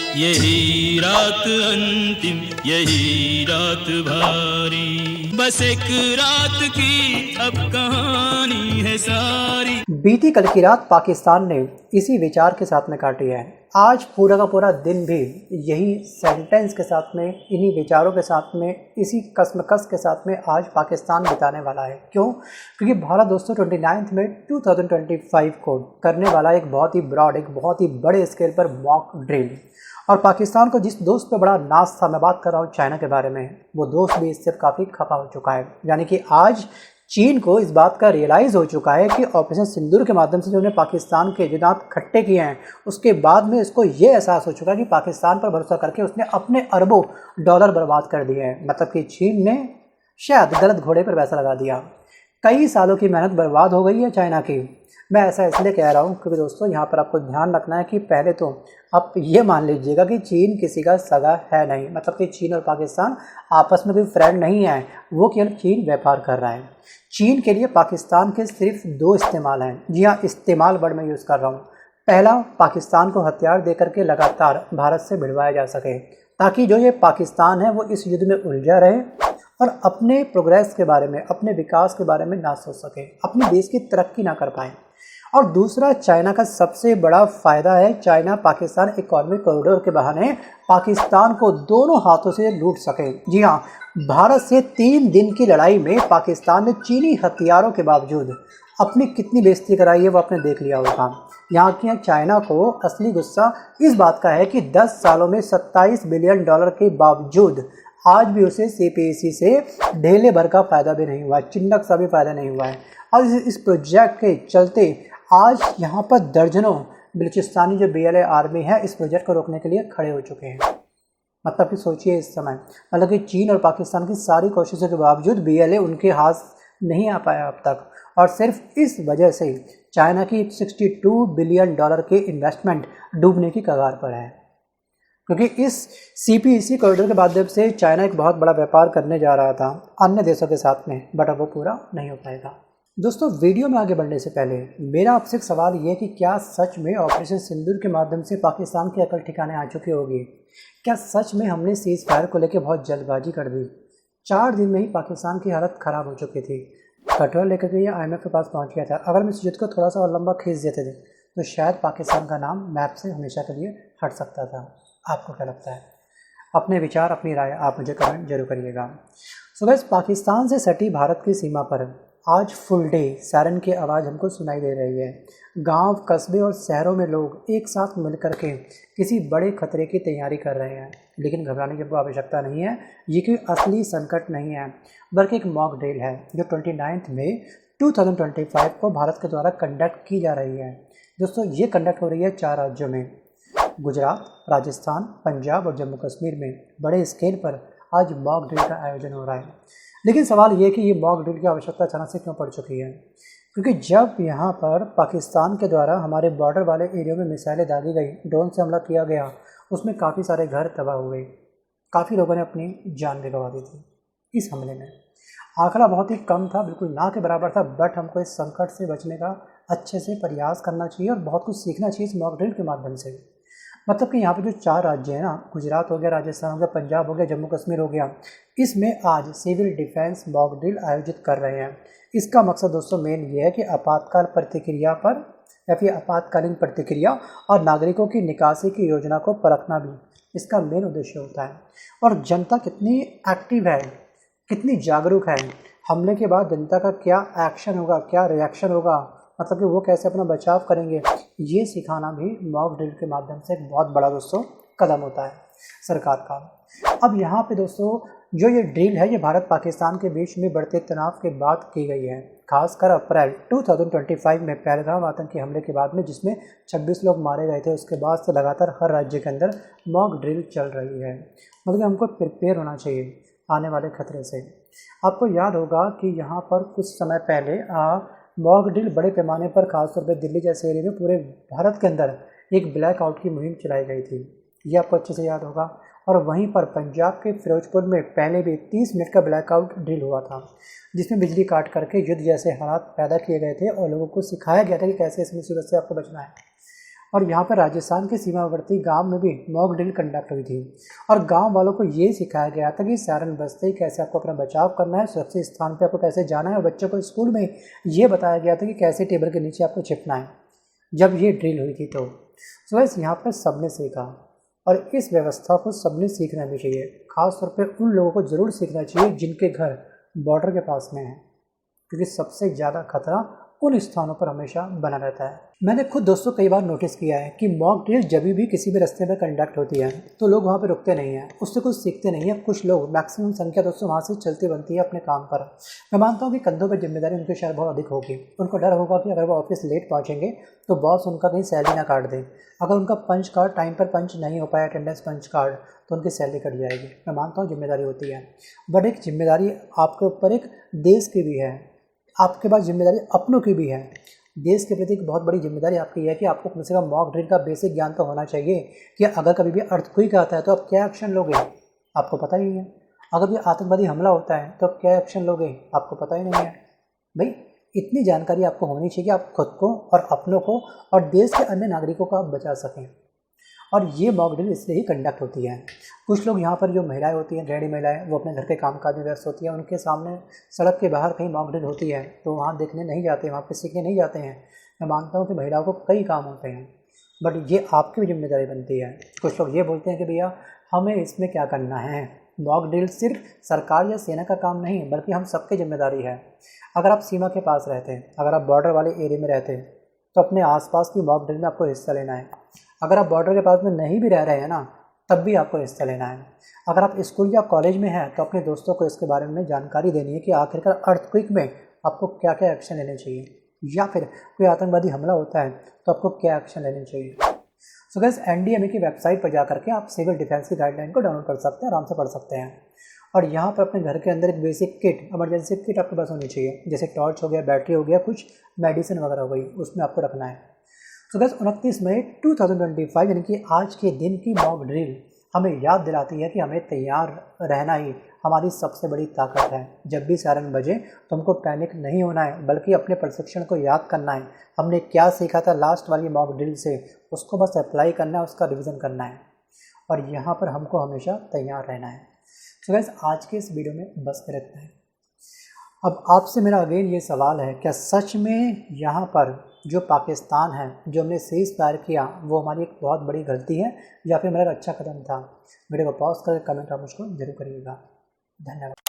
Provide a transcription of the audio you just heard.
यही रात अंतिम, यही रात भारी, बस एक रात की अब कहानी है सारी। बीती कल की रात पाकिस्तान ने इसी विचार के साथ में काटी है। आज पूरा का पूरा दिन भी यही सेंटेंस के साथ में, इन्हीं विचारों के साथ में, इसी कसमकस के साथ में आज पाकिस्तान बिताने वाला है। क्यों? क्योंकि भारत दोस्तों 29 में 2025 को करने वाला एक बहुत ही ब्रॉड, एक बहुत ही बड़े स्केल पर मॉक ड्रिल। और पाकिस्तान को जिस दोस्त पे बड़ा नाज था, मैं बात कर रहा हूँ चाइना के बारे में, वो दोस्त भी इससे काफ़ी खफा हो चुका है। यानी कि आज चीन को इस बात का रियलाइज़ हो चुका है कि ऑपरेशन सिंदूर के माध्यम से जो उन्हें पाकिस्तान के जुदात खट्टे किए हैं, उसके बाद में इसको ये एहसास हो चुका है कि पाकिस्तान पर भरोसा करके उसने अपने अरबों डॉलर बर्बाद कर दिए हैं। मतलब कि चीन ने शायद गलत घोड़े पर पैसा लगा दिया। कई सालों की मेहनत बर्बाद हो गई है चाइना की। मैं ऐसा इसलिए कह रहा हूँ क्योंकि दोस्तों यहाँ पर आपको ध्यान रखना है कि पहले तो आप ये मान लीजिएगा कि चीन किसी का सगा है नहीं। मतलब कि चीन और पाकिस्तान आपस में कोई फ्रेंड नहीं है, वो केवल चीन व्यापार कर रहा है। चीन के लिए पाकिस्तान के सिर्फ दो इस्तेमाल हैं। जी हाँ, इस्तेमाल वर्ड में यूज़ कर रहा हूँ। पहला, पाकिस्तान को हथियार दे करके लगातार भारत से भिड़वाया जा सके, ताकि जो ये पाकिस्तान है वो इस युद्ध में उलझा रहे और अपने प्रोग्रेस के बारे में, अपने विकास के बारे में ना सोच सके, अपने देश की तरक्की ना कर पाए। और दूसरा, चाइना का सबसे बड़ा फ़ायदा है, चाइना पाकिस्तान इकोनॉमिक कॉरिडोर के बहाने पाकिस्तान को दोनों हाथों से लूट सके। जी हाँ, भारत से 3 दिन की लड़ाई में पाकिस्तान ने चीनी हथियारों के बावजूद अपनी कितनी बेइज्जती कराई है वो आपने देख लिया होगा। यहाँ की चाइना को असली गुस्सा इस बात का है कि 10 सालों में 27 बिलियन डॉलर के बावजूद आज भी उसे CPEC से ढेले भर का फ़ायदा भी नहीं हुआ है, चिन्नक सा भी फ़ायदा नहीं हुआ है। और इस प्रोजेक्ट के चलते आज यहाँ पर दर्जनों बलूचिस्तानी जो BLA आर्मी है इस प्रोजेक्ट को रोकने के लिए खड़े हो चुके हैं। मतलब कि सोचिए इस समय, मतलब कि चीन और पाकिस्तान की सारी कोशिशों के बावजूद BLA उनके हाथ नहीं आ पाया अब तक। और सिर्फ इस वजह से चाइना की 62 बिलियन डॉलर के इन्वेस्टमेंट डूबने की कगार पर है। क्योंकि इस CPEC कॉरिडोर के माध्यम से चाइना एक बहुत बड़ा व्यापार करने जा रहा था अन्य देशों के साथ में, बट अब वो पूरा नहीं हो पाएगा। दोस्तों, वीडियो में आगे बढ़ने से पहले मेरा आपसे एक सवाल ये कि क्या सच में ऑपरेशन सिंदूर के माध्यम से पाकिस्तान की अकल ठिकाने आ चुकी होगी? क्या सच में हमने सीज़ फायर को लेकर बहुत जल्दबाजी कर दी? 4 दिन में ही पाकिस्तान की हालत ख़राब हो चुकी थी। कटोरा लेकर के ये IMF के पास पहुँच गया था। अगर हम इस युद्ध को थोड़ा सा और लंबा खींच देते थे तो शायद पाकिस्तान का नाम मैप से हमेशा के लिए हट सकता था। आपको क्या लगता है? अपने विचार, अपनी राय आप मुझे कमेंट जरूर करिएगा। सो गाइस, पाकिस्तान से सटी भारत की सीमा पर आज फुल डे सायरन की आवाज़ हमको सुनाई दे रही है। गांव, कस्बे और शहरों में लोग एक साथ मिलकर के किसी बड़े खतरे की तैयारी कर रहे हैं। लेकिन घबराने की आवश्यकता नहीं है। ये कोई असली संकट नहीं है, बल्कि एक मॉक ड्रिल है जो 29 मई 2025 को भारत के द्वारा कंडक्ट की जा रही है। दोस्तों, ये कंडक्ट हो रही है 4 राज्यों में, गुजरात, राजस्थान, पंजाब और जम्मू कश्मीर में बड़े स्केल पर आज मॉक ड्रिल का आयोजन हो रहा है। लेकिन सवाल ये कि ये मॉक ड्रिल की आवश्यकता अचानक से क्यों पड़ चुकी है? क्योंकि जब यहाँ पर पाकिस्तान के द्वारा हमारे बॉर्डर वाले एरिया में मिसाइलें दागी गई, ड्रोन से हमला किया गया, उसमें काफ़ी सारे घर तबाह हुए, काफ़ी लोगों ने अपनी जान भी गंवा दी थी इस हमले में। आंकड़ा बहुत ही कम था, बिल्कुल ना के बराबर था, बट हमको इस संकट से बचने का अच्छे से प्रयास करना चाहिए और बहुत कुछ सीखना चाहिए इस मॉक ड्रिल के माध्यम से। मतलब कि यहाँ पे जो 4 राज्य हैं ना, गुजरात हो गया, राजस्थान हो गया, पंजाब हो गया, जम्मू कश्मीर हो गया, इसमें आज सिविल डिफेंस मॉक ड्रिल आयोजित कर रहे हैं। इसका मकसद दोस्तों मेन ये है कि आपातकाल प्रतिक्रिया पर या फिर आपातकालीन प्रतिक्रिया और नागरिकों की निकासी की योजना को परखना भी इसका मेन उद्देश्य होता है। और जनता कितनी एक्टिव है, कितनी जागरूक है, हमले के बाद जनता का क्या एक्शन होगा, क्या रिएक्शन होगा, मतलब कि वो कैसे अपना बचाव करेंगे, ये सिखाना भी मॉक ड्रिल के माध्यम से एक बहुत बड़ा दोस्तों कदम होता है सरकार का। अब यहाँ पे दोस्तों जो ये ड्रिल है, ये भारत पाकिस्तान के बीच में बढ़ते तनाव के बाद की गई है। खासकर अप्रैल 2025 में पहलगाम आतंकी हमले के बाद में, जिसमें 26 लोग मारे गए थे, उसके बाद से लगातार हर राज्य के अंदर मॉक ड्रिल चल रही है। मतलब हमको प्रिपेयर होना चाहिए आने वाले खतरे से। आपको याद होगा कि यहाँ पर कुछ समय पहले मॉक ड्रिल बड़े पैमाने पर खासतौर पर दिल्ली जैसे एरिया में पूरे भारत के अंदर एक ब्लैकआउट की मुहिम चलाई गई थी, ये आपको अच्छे से याद होगा। और वहीं पर पंजाब के फिरोजपुर में पहले भी 30 मिनट का ब्लैकआउट ड्रिल हुआ था, जिसमें बिजली काट करके युद्ध जैसे हालात पैदा किए गए थे और लोगों को सिखाया गया था कि कैसे इस मुसीबत से आपको बचना है। और यहाँ पर राजस्थान के सीमावर्ती गांव में भी मॉक ड्रिल कंडक्ट हुई थी और गांव वालों को ये सिखाया गया था कि सायरन बजते ही कैसे आपको अपना बचाव करना है, सुरक्षित स्थान पे आपको कैसे जाना है। और बच्चों को स्कूल में ये बताया गया था कि कैसे टेबल के नीचे आपको छिपना है जब ये ड्रिल हुई थी। तो बस यहाँ पर सबने सीखा और इस व्यवस्था को सबने सीखना भी चाहिए। खासतौर पर उन लोगों को ज़रूर सीखना चाहिए जिनके घर बॉर्डर के पास में है, क्योंकि सबसे ज़्यादा खतरा उन स्थानों पर हमेशा बना रहता है। मैंने खुद दोस्तों कई बार नोटिस किया है कि मॉक ड्रिल जब भी किसी भी रास्ते में कंडक्ट होती है तो लोग वहाँ पे रुकते नहीं हैं, उससे कुछ सीखते नहीं हैं। कुछ लोग, मैक्सिमम संख्या दोस्तों वहाँ से चलती बनती है अपने काम पर। मैं मानता हूँ कि कंधों पर जिम्मेदारी उनके शायद बहुत अधिक होगी। उनको डर होगा कि अगर वो ऑफिस लेट पहुँचेंगे तो बॉस उनका कहीं सैलरी ना काट दें। अगर उनका पंच कार्ड टाइम पर पंच नहीं हो पाया, अटेंडेंस पंच कार्ड, तो उनकी सैलरी कट जाएगी। मैं मानता हूँ जिम्मेदारी होती है, बट एक जिम्मेदारी आपके ऊपर एक देश की भी है, आपके पास जिम्मेदारी अपनों की भी है। देश के प्रति एक बहुत बड़ी जिम्मेदारी आपकी है कि आपको कम से कम मॉक ड्रिल का बेसिक ज्ञान तो होना चाहिए कि अगर कभी भी अर्थक्वेक आता है तो आप क्या एक्शन लोगे, आपको पता ही है। अगर भी आतंकवादी हमला होता है तो आप क्या एक्शन लोगे, आपको पता ही नहीं है। भाई इतनी जानकारी आपको होनी चाहिए कि आप खुद को और अपनों को और देश के अन्य नागरिकों को आप बचा सकें। और ये मॉक ड्रिल इसलिए ही कंडक्ट होती है। कुछ लोग यहाँ पर जो महिलाएं होती हैं, गृहिणी महिलाएं, वो अपने घर के कामकाज में व्यस्त होती हैं, उनके सामने सड़क के बाहर कहीं मॉक ड्रिल होती है तो वहाँ देखने नहीं जाते, वहाँ पे सीखने नहीं जाते हैं। मैं मानता हूँ कि महिलाओं को कई काम होते हैं, बट ये आपकी भी जिम्मेदारी बनती है। कुछ लोग ये बोलते हैं कि भैया हमें इसमें क्या करना है। मॉक ड्रिल सिर्फ सरकार या सेना का काम नहीं, बल्कि हम सबकी जिम्मेदारी है। अगर आप सीमा के पास रहते हैं, अगर आप बॉर्डर वाले एरिया में रहते हैं तो अपने आसपास की मॉक ड्रिल में आपको हिस्सा लेना है। अगर आप बॉर्डर के पास में नहीं भी रह रहे हैं ना, तब भी आपको हिस्सा लेना है। अगर आप स्कूल या कॉलेज में हैं तो अपने दोस्तों को इसके बारे में जानकारी देनी है कि आखिरकार अर्थक्वेक में आपको क्या क्या एक्शन लेने चाहिए, या फिर कोई आतंकवादी हमला होता है तो आपको क्या एक्शन लेने चाहिए। सो गाइस, एनडीएमए की वेबसाइट पर जा करके आप सिविल डिफेंस की गाइडलाइन को डाउनलोड कर सकते हैं, आराम से पढ़ सकते हैं। और यहाँ पर अपने घर के अंदर एक बेसिक किट, इमरजेंसी किट आपके पास होनी चाहिए, जैसे टॉर्च हो गया, बैटरी हो गया, कुछ मेडिसिन वगैरह हो गई, उसमें आपको रखना है। सो गाइस, 29 मई 2025 यानी कि आज के दिन की मॉक ड्रिल हमें याद दिलाती है कि हमें तैयार रहना ही हमारी सबसे बड़ी ताकत है। जब भी सायरन बजे तो हमको पैनिक नहीं होना है, बल्कि अपने प्रशिक्षण को याद करना है। हमने क्या सीखा था लास्ट वाली मॉक ड्रिल से, उसको बस अप्लाई करना है, उसका रिवीजन करना है, और यहाँ पर हमको हमेशा तैयार रहना है। सो गाइस, आज के इस वीडियो में बस कर इतना है। अब आपसे मेरा अगेन ये सवाल है, क्या सच में यहाँ पर जो पाकिस्तान है, जो हमने सीज़ फायर किया, वो हमारी एक बहुत बड़ी गलती है या फिर मेरा अच्छा कदम था? वीडियो को पॉज करके कमेंट आप मुझको जरूर करिएगा। धन्यवाद।